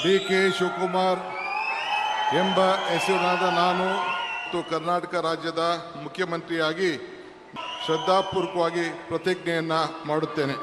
ಡಿ.ಕೆ. ಶಿವಕುಮಾರ್ ಎಂಬ ಹೆಸರಿನಾದ ನಾನು ಕರ್ನಾಟಕ ರಾಜ್ಯದ ಮುಖ್ಯಮಂತ್ರಿಯಾಗಿ ಶ್ರದ್ಧಾಪೂರ್ವಕವಾಗಿ ಪ್ರತಿಜ್ಞೆಯನ್ನು ಮಾಡುತ್ತೇನೆ.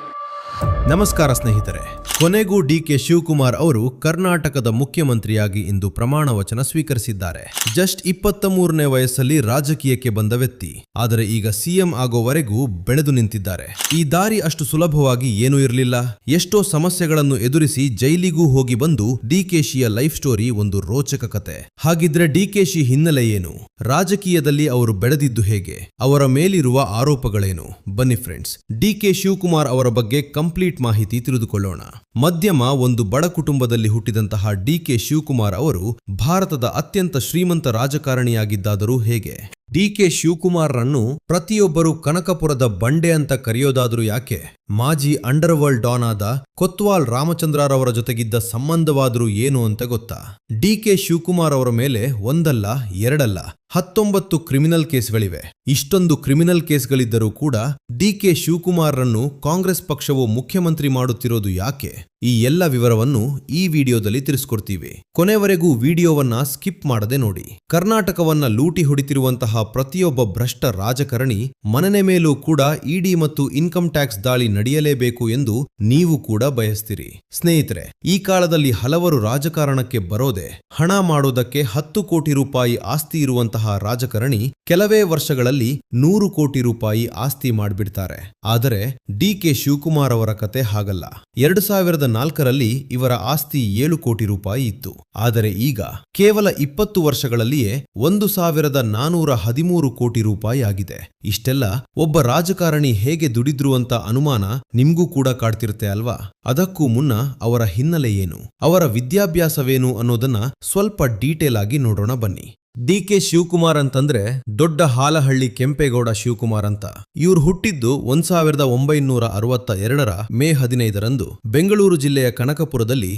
ನಮಸ್ಕಾರ ಸ್ನೇಹಿತರೆ, ಕೊನೆಗೂ ಡಿ.ಕೆ. ಶಿವಕುಮಾರ್ ಅವರು ಕರ್ನಾಟಕದ ಮುಖ್ಯಮಂತ್ರಿಯಾಗಿ ಇಂದು ಪ್ರಮಾಣ ವಚನ ಸ್ವೀಕರಿಸಿದ್ದಾರೆ. ಜಸ್ಟ್ 23ನೇ ವಯಸ್ಸಲ್ಲಿ ರಾಜಕೀಯಕ್ಕೆ ಬಂದ ವ್ಯಕ್ತಿ, ಆದರೆ ಈಗ ಸಿಎಂ ಆಗೋವರೆಗೂ ಬೆಳೆದು ನಿಂತಿದ್ದಾರೆ. ಈ ದಾರಿ ಅಷ್ಟು ಸುಲಭವಾಗಿ ಏನೂ ಇರಲಿಲ್ಲ. ಎಷ್ಟೋ ಸಮಸ್ಯೆಗಳನ್ನು ಎದುರಿಸಿ ಜೈಲಿಗೂ ಹೋಗಿ ಬಂದು ಡಿ.ಕೆ.ಶಿಯ ಲೈಫ್ ಸ್ಟೋರಿ ಒಂದು ರೋಚಕ ಕತೆ. ಹಾಗಿದ್ರೆ ಡಿ.ಕೆ.ಶಿ ಹಿನ್ನೆಲೆ ಏನು? ರಾಜಕೀಯದಲ್ಲಿ ಅವರು ಬೆಳೆದಿದ್ದು ಹೇಗೆ? ಅವರ ಮೇಲಿರುವ ಆರೋಪಗಳೇನು? ಬನ್ನಿ ಫ್ರೆಂಡ್ಸ್, ಡಿ.ಕೆ. ಶಿವಕುಮಾರ್ ಅವರ ಬಗ್ಗೆ ಕಂಪ್ಲೀಟ್ ಮಾಹಿತಿ ತಿಳಿದುಕೊಳ್ಳೋಣ. ಮಧ್ಯಮ ಒಂದು ಬಡ ಕುಟುಂಬದಲ್ಲಿ ಹುಟ್ಟಿದಂತಹ ಡಿ.ಕೆ. ಶಿವಕುಮಾರ್ ಅವರು ಭಾರತದ ಅತ್ಯಂತ ಶ್ರೀಮಂತ ರಾಜಕಾರಣಿಯಾಗಿದ್ದಾದರೂ ಹೇಗೆ? ಡಿ.ಕೆ. ಶಿವಕುಮಾರ್ರನ್ನು ಪ್ರತಿಯೊಬ್ಬರು ಕನಕಪುರದ ಬಂಡೆ ಅಂತ ಕರೆಯೋದಾದರೂ ಯಾಕೆ? ಮಾಜಿ ಅಂಡರ್ ವರ್ಲ್ಡ್ ಡಾನ್ ಆದ ಕೊತ್ವಾಲ್ ರಾಮಚಂದ್ರರವರ ಜೊತೆಗಿದ್ದ ಸಂಬಂಧವಾದರೂ ಏನು ಅಂತ ಗೊತ್ತಾ? ಡಿ.ಕೆ. ಶಿವಕುಮಾರ್ ಅವರ ಮೇಲೆ ಒಂದಲ್ಲ ಎರಡಲ್ಲ 19 ಕ್ರಿಮಿನಲ್ ಕೇಸ್ಗಳಿವೆ. ಇಷ್ಟೊಂದು ಕ್ರಿಮಿನಲ್ ಕೇಸ್ಗಳಿದ್ದರೂ ಕೂಡ ಡಿ.ಕೆ. ಶಿವಕುಮಾರ್ರನ್ನು ಕಾಂಗ್ರೆಸ್ ಪಕ್ಷವು ಮುಖ್ಯಮಂತ್ರಿ ಮಾಡುತ್ತಿರೋದು ಯಾಕೆ? ಈ ಎಲ್ಲ ವಿವರವನ್ನು ಈ ವಿಡಿಯೋದಲ್ಲಿ ತಿಳಿಸ್ಕೊಡ್ತೀವಿ. ಕೊನೆವರೆಗೂ ವಿಡಿಯೋವನ್ನ ಸ್ಕಿಪ್ ಮಾಡದೆ ನೋಡಿ. ಕರ್ನಾಟಕವನ್ನ ಲೂಟಿ ಹೊಡಿತಿರುವಂತಹ ಪ್ರತಿಯೊಬ್ಬ ಭ್ರಷ್ಟ ರಾಜಕಾರಣಿ ಮನೆಯ ಮೇಲೂ ಕೂಡ ಇಡಿ ಮತ್ತು ಇನ್ಕಮ್ ಟ್ಯಾಕ್ಸ್ ದಾಳಿ ನಡೆಯಲೇಬೇಕು ಎಂದು ನೀವು ಕೂಡ ಬಯಸ್ತೀರಿ. ಸ್ನೇಹಿತರೆ, ಈ ಕಾಲದಲ್ಲಿ ಹಲವರು ರಾಜಕಾರಣಕ್ಕೆ ಬರೋದೆ ಹಣ ಮಾಡೋದಕ್ಕೆ. 10 ಕೋಟಿ ರೂಪಾಯಿ ಆಸ್ತಿ ಇರುವಂತಹ ರಾಜಕಾರಣಿ ಕೆಲವೇ ವರ್ಷಗಳಲ್ಲಿ 100 ಕೋಟಿ ರೂಪಾಯಿ ಆಸ್ತಿ ಮಾಡಿಬಿಡ್ತಾರೆ. ಆದರೆ ಡಿ.ಕೆ. ಶಿವಕುಮಾರ್ ಅವರ ಕತೆ ಹಾಗಲ್ಲ. 2004ರಲ್ಲಿ ಇವರ ಆಸ್ತಿ 7 ಕೋಟಿ ರೂಪಾಯಿ ಇತ್ತು. ಆದರೆ ಈಗ ಕೇವಲ 20 ವರ್ಷಗಳಲ್ಲಿಯೇ 1413 ಕೋಟಿ ರೂಪಾಯಿ ಆಗಿದೆ. ಇಷ್ಟೆಲ್ಲ ಒಬ್ಬ ರಾಜಕಾರಣಿ ಹೇಗೆ ದುಡಿದ್ರು ಅಂತ ಅನುಮಾನ ನಿಮ್ಗೂ ಕೂಡ ಕಾಡ್ತಿರುತ್ತೆ ಅಲ್ವಾ? ಅದಕ್ಕೂ ಮುನ್ನ ಅವರ ಹಿನ್ನೆಲೆ ಏನು, ಅವರ ವಿದ್ಯಾಭ್ಯಾಸವೇನು ಅನ್ನೋದನ್ನ ಸ್ವಲ್ಪ ಡೀಟೇಲ್ ಆಗಿ ನೋಡೋಣ ಬನ್ನಿ. ಡಿ.ಕೆ. ಶಿವಕುಮಾರ್ ಅಂತಂದ್ರೆ ದೊಡ್ಡ ಹಾಲಹಳ್ಳಿ ಕೆಂಪೇಗೌಡ ಶಿವಕುಮಾರ್ ಅಂತ. ಇವ್ರು ಹುಟ್ಟಿದ್ದು 1962ರ ಮೇ 15ರಂದು ಬೆಂಗಳೂರು ಜಿಲ್ಲೆಯ ಕನಕಪುರದಲ್ಲಿ.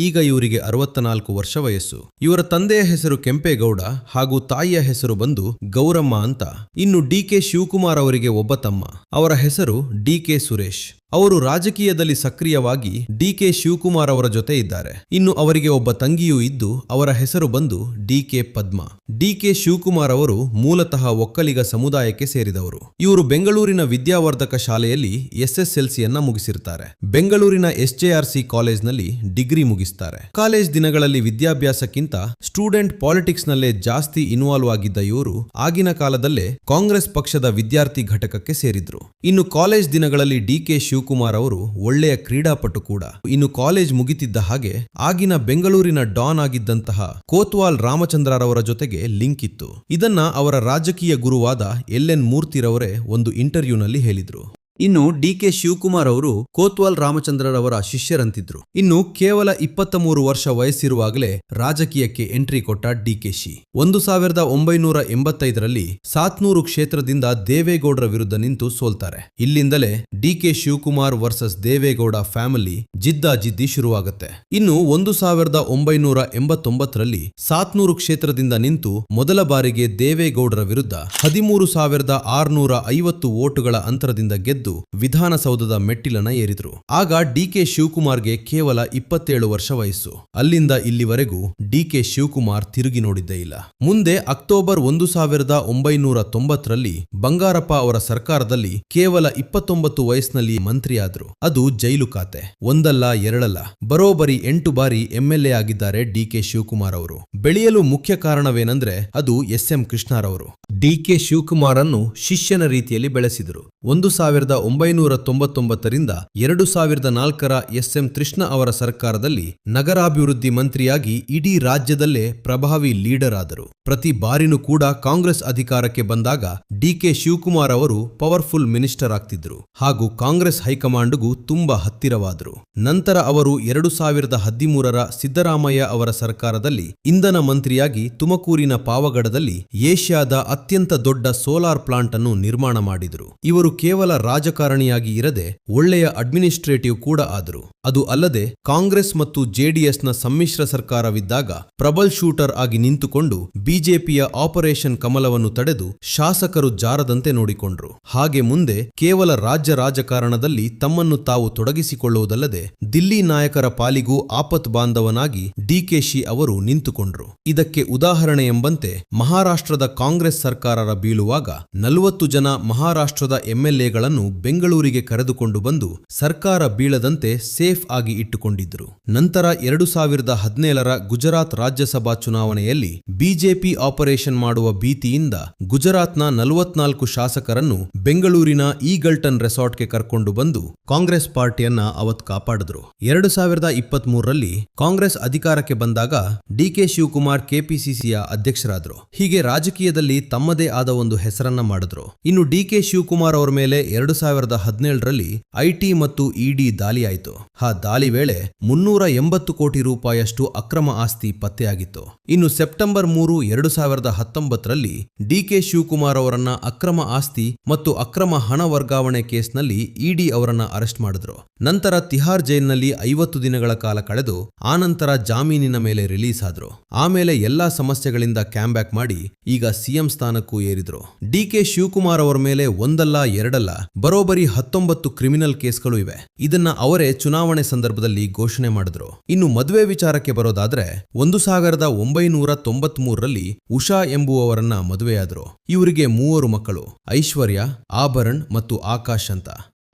ಈಗ ಇವರಿಗೆ 64 ವರ್ಷ ವಯಸ್ಸು. ಇವರ ತಂದೆಯ ಹೆಸರು ಕೆಂಪೇಗೌಡ ಹಾಗೂ ತಾಯಿಯ ಹೆಸರು ಬಂದು ಗೌರಮ್ಮ ಅಂತ. ಇನ್ನು ಡಿ.ಕೆ. ಶಿವಕುಮಾರ್ ಅವರಿಗೆ ಒಬ್ಬ ತಮ್ಮ, ಅವರ ಹೆಸರು ಡಿ.ಕೆ. ಸುರೇಶ್. ಅವರು ರಾಜಕೀಯದಲ್ಲಿ ಸಕ್ರಿಯವಾಗಿ ಡಿ.ಕೆ. ಶಿವಕುಮಾರ್ ಅವರ ಜೊತೆ ಇದ್ದಾರೆ. ಇನ್ನು ಅವರಿಗೆ ಒಬ್ಬ ತಂಗಿಯೂ ಇದ್ದು ಅವರ ಹೆಸರು ಬಂದು ಡಿ.ಕೆ. ಪದ್ಮ. ಡಿ.ಕೆ. ಶಿವಕುಮಾರ್ ಅವರು ಮೂಲತಃ ಒಕ್ಕಲಿಗ ಸಮುದಾಯಕ್ಕೆ ಸೇರಿದವರು. ಇವರು ಬೆಂಗಳೂರಿನ ವಿದ್ಯಾವರ್ಧಕ ಶಾಲೆಯಲ್ಲಿ SSLCಯನ್ನ ಮುಗಿಸಿರ್ತಾರೆ. ಬೆಂಗಳೂರಿನ SJRC ಕಾಲೇಜ್ನಲ್ಲಿ ಡಿಗ್ರಿ ಮುಗಿಸ್ತಾರೆ. ಕಾಲೇಜ್ ದಿನಗಳಲ್ಲಿ ವಿದ್ಯಾಭ್ಯಾಸಕ್ಕಿಂತ ಸ್ಟೂಡೆಂಟ್ ಪಾಲಿಟಿಕ್ಸ್ ನಲ್ಲೇ ಜಾಸ್ತಿ ಇನ್ವಾಲ್ವ್ ಆಗಿದ್ದ ಇವರು ಆಗಿನ ಕಾಲದಲ್ಲೇ ಕಾಂಗ್ರೆಸ್ ಪಕ್ಷದ ವಿದ್ಯಾರ್ಥಿ ಘಟಕಕ್ಕೆ ಸೇರಿದ್ರು. ಇನ್ನು ಕಾಲೇಜ್ ದಿನಗಳಲ್ಲಿ ಡಿ.ಕೆ. ಶಿವಕುಮಾರ್ ಅವರು ಒಳ್ಳೆಯ ಕ್ರೀಡಾಪಟು ಕೂಡ. ಇನ್ನು ಕಾಲೇಜ್ ಮುಗಿತಿದ್ದ ಹಾಗೆ ಆಗಿನ ಬೆಂಗಳೂರಿನ ಡಾನ್ ಆಗಿದ್ದಂತಹ ಕೋತ್ವಾಲ್ ರಾಮಚಂದ್ರರವರ ಜೊತೆಗೆ ಲಿಂಕ್ ಇತ್ತು. ಇದನ್ನ ಅವರ ರಾಜಕೀಯ ಗುರುವಾದ LN ಮೂರ್ತಿರವರೇ ಒಂದು ಇಂಟರ್ವ್ಯೂನಲ್ಲಿ ಹೇಳಿದ್ರು. ಇನ್ನು ಡಿ.ಕೆ. ಶಿವಕುಮಾರ್ ಅವರು ಕೋತ್ವಾಲ್ ರಾಮಚಂದ್ರರವರ ಶಿಷ್ಯರಂತಿದ್ರು. ಇನ್ನು ಕೇವಲ 23 ವರ್ಷ ವಯಸ್ಸಿರುವಾಗಲೇ ರಾಜಕೀಯಕ್ಕೆ ಎಂಟ್ರಿ ಕೊಟ್ಟ ಡಿ.ಕೆ.ಶಿ 1985ರಲ್ಲಿ ಸಾತ್ನೂರು ಕ್ಷೇತ್ರದಿಂದ ದೇವೇಗೌಡರ ವಿರುದ್ಧ ನಿಂತು ಸೋಲ್ತಾರೆ. ಇಲ್ಲಿಂದಲೇ ಡಿ.ಕೆ. ಶಿವಕುಮಾರ್ ವರ್ಸಸ್ ದೇವೇಗೌಡ ಫ್ಯಾಮಿಲಿ ಜಿದ್ದಾಜಿದ್ದಿ ಶುರುವಾಗುತ್ತೆ. ಇನ್ನು 1989ರಲ್ಲಿ ಸಾತ್ನೂರು ಕ್ಷೇತ್ರದಿಂದ ನಿಂತು ಮೊದಲ ಬಾರಿಗೆ ದೇವೇಗೌಡರ ವಿರುದ್ಧ 13,650 ವೋಟುಗಳ ಅಂತರದಿಂದ ಗೆದ್ದು ವಿಧಾನಸೌಧದ ಮೆಟ್ಟಿಲನ್ನ ಏರಿದ್ರು. ಆಗ ಡಿ.ಕೆ. ಶಿವಕುಮಾರ್ಗೆ ಕೇವಲ 27 ವರ್ಷ ವಯಸ್ಸು. ಅಲ್ಲಿಂದ ಇಲ್ಲಿವರೆಗೂ ಡಿ.ಕೆ. ಶಿವಕುಮಾರ್ ತಿರುಗಿ ನೋಡಿದ್ದೇ ಇಲ್ಲ. ಮುಂದೆ ಅಕ್ಟೋಬರ್ 1990ರಲ್ಲಿ ಬಂಗಾರಪ್ಪ ಅವರ ಸರ್ಕಾರದಲ್ಲಿ ಕೇವಲ 29 ವಯಸ್ಸಿನಲ್ಲಿ ಮಂತ್ರಿಯಾದ್ರು. ಅದು ಜೈಲು ಖಾತೆ. ಒಂದಲ್ಲ ಎರಡಲ್ಲ, ಬರೋಬ್ಬರಿ 8 ಬಾರಿ MLA ಆಗಿದ್ದಾರೆ ಡಿ.ಕೆ. ಶಿವಕುಮಾರ್ ಅವರು. ಬೆಳೆಯಲು ಮುಖ್ಯ ಕಾರಣವೇನೆಂದ್ರೆ ಅದು SM ಕೃಷ್ಣರವರು. ಡಿ.ಕೆ. ಶಿವಕುಮಾರ್ ಅನ್ನು ಶಿಷ್ಯನ ರೀತಿಯಲ್ಲಿ ಬೆಳೆಸಿದರು. 1999ರಿಂದ 2004ರ SM ಕೃಷ್ಣ ಅವರ ಸರ್ಕಾರದಲ್ಲಿ ನಗರಾಭಿವೃದ್ಧಿ ಮಂತ್ರಿಯಾಗಿ ಇಡೀ ರಾಜ್ಯದಲ್ಲೇ ಪ್ರಭಾವಿ ಲೀಡರ್ ಆದರು. ಪ್ರತಿ ಬಾರಿನೂ ಕೂಡ ಕಾಂಗ್ರೆಸ್ ಅಧಿಕಾರಕ್ಕೆ ಬಂದಾಗ ಡಿ.ಕೆ. ಶಿವಕುಮಾರ್ ಅವರು ಪವರ್ಫುಲ್ ಮಿನಿಸ್ಟರ್ ಆಗ್ತಿದ್ರು ಹಾಗೂ ಕಾಂಗ್ರೆಸ್ ಹೈಕಮಾಂಡ್ಗೂ ತುಂಬಾ ಹತ್ತಿರವಾದರು. ನಂತರ ಅವರು 2013ರ ಸಿದ್ದರಾಮಯ್ಯ ಅವರ ಸರ್ಕಾರದಲ್ಲಿ ಇಂಧನ ಮಂತ್ರಿಯಾಗಿ ತುಮಕೂರಿನ ಪಾವಗಡದಲ್ಲಿ ಏಷ್ಯಾದ ಅತ್ಯಂತ ದೊಡ್ಡ ಸೋಲಾರ್ ಪ್ಲಾಂಟ್ ಅನ್ನು ನಿರ್ಮಾಣ ಮಾಡಿದರು. ಇವರು ಕೇವಲ ರಾಜ ರಾಜಕಾರಣಿಯಾಗಿ ಇರದೆ ಒಳ್ಳೆಯ ಅಡ್ಮಿನಿಸ್ಟ್ರೇಟಿವ್ ಕೂಡ ಆದರು. ಅದು ಅಲ್ಲದೆ ಕಾಂಗ್ರೆಸ್ ಮತ್ತು ಜೆಡಿಎಸ್ನ ಸಮ್ಮಿಶ್ರ ಸರ್ಕಾರವಿದ್ದಾಗ ಪ್ರಬಲ್ ಶೂಟರ್ ಆಗಿ ನಿಂತುಕೊಂಡು ಬಿಜೆಪಿಯ ಆಪರೇಷನ್ ಕಮಲವನ್ನು ತಡೆದು ಶಾಸಕರು ಜಾರದಂತೆ ನೋಡಿಕೊಂಡ್ರು. ಹಾಗೆ ಮುಂದೆ ಕೇವಲ ರಾಜ್ಯ ರಾಜಕಾರಣದಲ್ಲಿ ತಮ್ಮನ್ನು ತಾವು ತೊಡಗಿಸಿಕೊಳ್ಳುವುದಲ್ಲದೆ ದಿಲ್ಲಿ ನಾಯಕರ ಪಾಲಿಗೂ ಆಪತ್ ಬಾಂಧವನಾಗಿ ಡಿಕೆಶಿ ಅವರು ನಿಂತುಕೊಂಡ್ರು. ಇದಕ್ಕೆ ಉದಾಹರಣೆ ಎಂಬಂತೆ ಮಹಾರಾಷ್ಟ್ರದ ಕಾಂಗ್ರೆಸ್ ಸರ್ಕಾರ ಬೀಳುವಾಗ 40 ಜನ ಮಹಾರಾಷ್ಟ್ರದ ಎಂಎಲ್ಎಗಳನ್ನು ಬೆಂಗಳೂರಿಗೆ ಕರೆದುಕೊಂಡು ಬಂದು ಸರ್ಕಾರ ಬೀಳದಂತೆ ಸೇಫ್ ಆಗಿ ಇಟ್ಟುಕೊಂಡಿದ್ರು. ನಂತರ 2017ರ ಗುಜರಾತ್ ರಾಜ್ಯಸಭಾ ಚುನಾವಣೆಯಲ್ಲಿ ಬಿಜೆಪಿ ಆಪರೇಷನ್ ಮಾಡುವ ಭೀತಿಯಿಂದ ಗುಜರಾತ್ನ 44 ಶಾಸಕರನ್ನು ಬೆಂಗಳೂರಿನ ಈಗಲ್ಟನ್ ರೆಸಾರ್ಟ್ಗೆ ಕರ್ಕೊಂಡು ಬಂದು ಕಾಂಗ್ರೆಸ್ ಪಾರ್ಟಿಯನ್ನ ಅವತ್ ಕಾಪಾಡಿದ್ರು. 2023ರಲ್ಲಿ ಕಾಂಗ್ರೆಸ್ ಅಧಿಕಾರಕ್ಕೆ ಬಂದಾಗ ಡಿಕೆ ಶಿವಕುಮಾರ್ ಕೆಪಿಸಿಸಿಯ ಅಧ್ಯಕ್ಷರಾದ್ರು. ಹೀಗೆ ರಾಜಕೀಯದಲ್ಲಿ ತಮ್ಮದೇ ಆದ ಒಂದು ಹೆಸರನ್ನ ಮಾಡಿದ್ರು. ಇನ್ನು ಡಿಕೆ ಶಿವಕುಮಾರ್ ಅವರ ಮೇಲೆ 2017ರಲ್ಲಿ ಐಟಿ ಮತ್ತು ಇಡಿ ದಾಳಿ ಆಯಿತು. ಆ ದಾಳಿ ವೇಳೆ 380 ಕೋಟಿ ರೂಪಾಯಿಯಷ್ಟು ಅಕ್ರಮ ಆಸ್ತಿ ಪತ್ತೆಯಾಗಿತ್ತು. ಇನ್ನು ಸೆಪ್ಟೆಂಬರ್ 3, 2019ರಲ್ಲಿ ಡಿಕೆ ಶಿವಕುಮಾರ್ ಅವರನ್ನ ಅಕ್ರಮ ಆಸ್ತಿ ಮತ್ತು ಅಕ್ರಮ ಹಣ ವರ್ಗಾವಣೆ ಕೇಸ್ನಲ್ಲಿ ಇಡಿ ಅವರನ್ನ ಅರೆಸ್ಟ್ ಮಾಡಿದ್ರು. ನಂತರ ತಿಹಾರ್ ಜೈಲ್ನಲ್ಲಿ 50 ದಿನಗಳ ಕಾಲ ಕಳೆದು ಆನಂತರ ಜಾಮೀನಿನ ಮೇಲೆ ರಿಲೀಸ್ ಆದ್ರು. ಆಮೇಲೆ ಎಲ್ಲಾ ಸಮಸ್ಯೆಗಳಿಂದ ಕ್ಯಾಮ್ ಬ್ಯಾಕ್ ಮಾಡಿ ಈಗ ಸಿಎಂ ಸ್ಥಾನಕ್ಕೂ ಏರಿದ್ರು. ಡಿಕೆ ಶಿವಕುಮಾರ್ ಅವರ ಮೇಲೆ ಒಂದಲ್ಲ ಎರಡಲ್ಲ ಬರೋಬ್ಬರಿ 19 ಕ್ರಿಮಿನಲ್ ಕೇಸ್ಗಳು ಇವೆ. ಇದನ್ನ ಅವರೇ ಚುನಾವಣೆ ಸಂದರ್ಭದಲ್ಲಿ ಘೋಷಣೆ ಮಾಡಿದ್ರು. ಇನ್ನು ಮದುವೆ ವಿಚಾರಕ್ಕೆ ಬರೋದಾದ್ರೆ 1993ರಲ್ಲಿ ಉಷಾ ಎಂಬುವವರನ್ನ ಮದುವೆಯಾದ್ರು. ಇವರಿಗೆ 3 ಮಕ್ಕಳು, ಐಶ್ವರ್ಯ, ಆಭರಣ್ ಮತ್ತು ಆಕಾಶ್ ಅಂತ.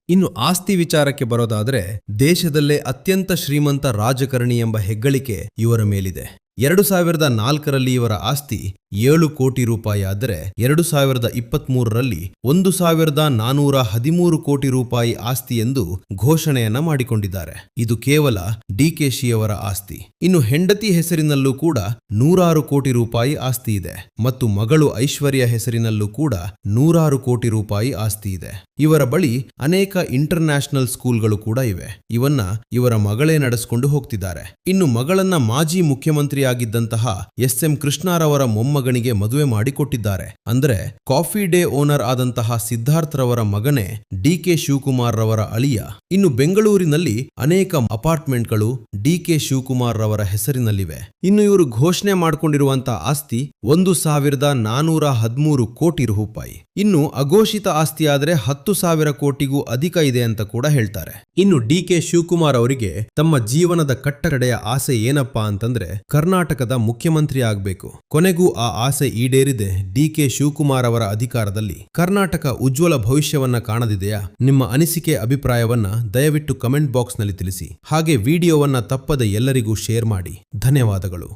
ಇನ್ನು ಆಸ್ತಿ ವಿಚಾರಕ್ಕೆ ಬರೋದಾದ್ರೆ ದೇಶದಲ್ಲೇ ಅತ್ಯಂತ ಶ್ರೀಮಂತ ರಾಜಕಾರಣಿ ಎಂಬ ಹೆಗ್ಗಳಿಕೆ ಇವರ ಮೇಲಿದೆ. 2004ರಲ್ಲಿ ಇವರ ಆಸ್ತಿ 7 ಕೋಟಿ ರೂಪಾಯಿ ಆದರೆ 2023ರಲ್ಲಿ 1413 ಕೋಟಿ ರೂಪಾಯಿ ಆಸ್ತಿ ಎಂದು ಘೋಷಣೆಯನ್ನ ಮಾಡಿಕೊಂಡಿದ್ದಾರೆ. ಇದು ಕೇವಲ ಡಿಕೆಶಿ ಅವರ ಆಸ್ತಿ. ಇನ್ನು ಹೆಂಡತಿ ಹೆಸರಿನಲ್ಲೂ ಕೂಡ 100 ಕೋಟಿ ರೂಪಾಯಿ ಆಸ್ತಿ ಇದೆ ಮತ್ತು ಮಗಳು ಐಶ್ವರ್ಯ ಹೆಸರಿನಲ್ಲೂ ಕೂಡ 100 ಕೋಟಿ ರೂಪಾಯಿ ಆಸ್ತಿ ಇದೆ. ಇವರ ಬಳಿ ಅನೇಕ ಇಂಟರ್ನ್ಯಾಷನಲ್ ಸ್ಕೂಲ್ಗಳು ಕೂಡ ಇವೆ. ಇವನ್ನ ಇವರ ಮಗಳೇ ನಡೆಸಿಕೊಂಡು ಹೋಗ್ತಿದ್ದಾರೆ. ಇನ್ನು ಮಗಳನ್ನ ಮಾಜಿ ಮುಖ್ಯಮಂತ್ರಿಯಾಗಿದ್ದಂತಹ ಎಸ್.ಎಂ. ಕೃಷ್ಣರವರ ಮೊಮ್ಮಗನಿಗೆ ಮದುವೆ ಮಾಡಿಕೊಟ್ಟಿದ್ದಾರೆ. ಅಂದ್ರೆ ಕಾಫಿ ಡೇ ಓನರ್ ಆದಂತಹ ಸಿದ್ಧಾರ್ಥ್ ರವರ ಮಗನೇ ಡಿಕೆ ಶಿವಕುಮಾರ್ ರವರ ಅಳಿಯ. ಇನ್ನು ಬೆಂಗಳೂರಿನಲ್ಲಿ ಅನೇಕ ಅಪಾರ್ಟ್ಮೆಂಟ್ಗಳು ಡಿಕೆ ಶಿವಕುಮಾರ್ ರವರ ಹೆಸರಿನಲ್ಲಿವೆ. ಇನ್ನು ಇವರು ಘೋಷಣೆ ಮಾಡಿಕೊಂಡಿರುವಂತಹ ಆಸ್ತಿ 1413 ಕೋಟಿ ರೂಪಾಯಿ. ಇನ್ನು ಅಘೋಷಿತ ಆಸ್ತಿ ಆದ್ರೆ 10,000 ಕೋಟಿಗೂ ಅಧಿಕ ಇದೆ ಅಂತ ಕೂಡ ಹೇಳ್ತಾರೆ. ಇನ್ನು ಡಿಕೆ ಶಿವಕುಮಾರ್ ಅವರಿಗೆ ತಮ್ಮ ಜೀವನದ ಕಟ್ಟಕಡೆಯ ಆಸೆ ಏನಪ್ಪಾ ಅಂತಂದ್ರೆ ಕರ್ನಾಟಕದ ಮುಖ್ಯಮಂತ್ರಿ ಆಗ್ಬೇಕು. ಕೊನೆಗೂ ಆ ಆಸೆ ಈಡೇರಿದೆ ಡಿಕೆ ಶಿವಕುಮಾರ್ ಅವರ ಅಧಿಕಾರದಲ್ಲಿ. ಕರ್ನಾಟಕ ಉಜ್ವಲ ಭವಿಷ್ಯವನ್ನ ಕಾಣದಿದೆಯಾ? ನಿಮ್ಮ ಅನಿಸಿಕೆ ಅಭಿಪ್ರಾಯವನ್ನ ದಯವಿಟ್ಟು ಕಮೆಂಟ್ ಬಾಕ್ಸ್ ನಲ್ಲಿ ತಿಳಿಸಿ. ಹಾಗೆ ವಿಡಿಯೋವನ್ನ ತಪ್ಪದೆ ಎಲ್ಲರಿಗೂ ಶೇರ್ ಮಾಡಿ. ಧನ್ಯವಾದಗಳು.